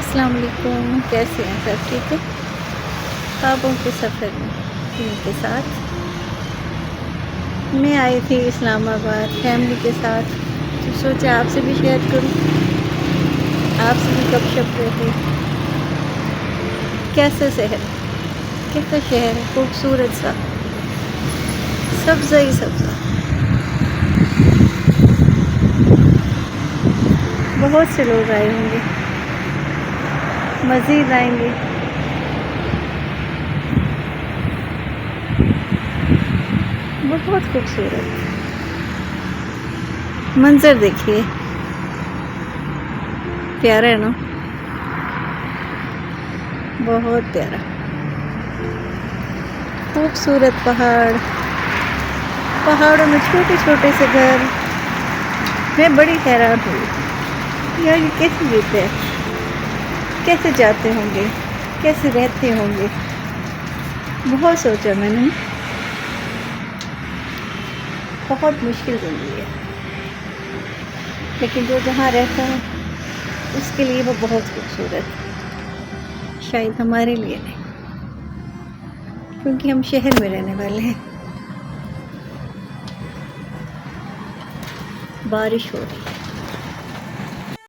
السلام علیکم، کیسے ہیں سب؟ ٹھیک ہے؟ خوابوں کے سفر میں ان کے ساتھ میں آئی تھی اسلام آباد فیملی کے ساتھ، تو سوچا آپ سے بھی شیئر کروں، آپ سے بھی گپ شپ رہتی۔ کیسا شہر ہے، خوبصورت سا، سبزہ ہی سبزہ، بہت سے لوگ آئے ہوں گے، مزید آئیں گے۔ بہت خوبصورت منظر دیکھیے، پیارا ہے نا، بہت پیارا، خوبصورت پہاڑوں میں چھوٹے چھوٹے سے گھر۔ میں بڑی حیران ہوئی، یار یہ کیسے جیتے ہیں، کیسے جاتے ہوں گے، کیسے رہتے ہوں گے۔ بہت سوچا میں نے، بہت مشکل زندگی ہے، لیکن جو جہاں رہتا ہے اس کے لیے وہ بہت خوبصورت، شاید ہمارے لیے نہیں، کیونکہ ہم شہر میں رہنے والے ہیں۔ بارش ہو رہی ہے،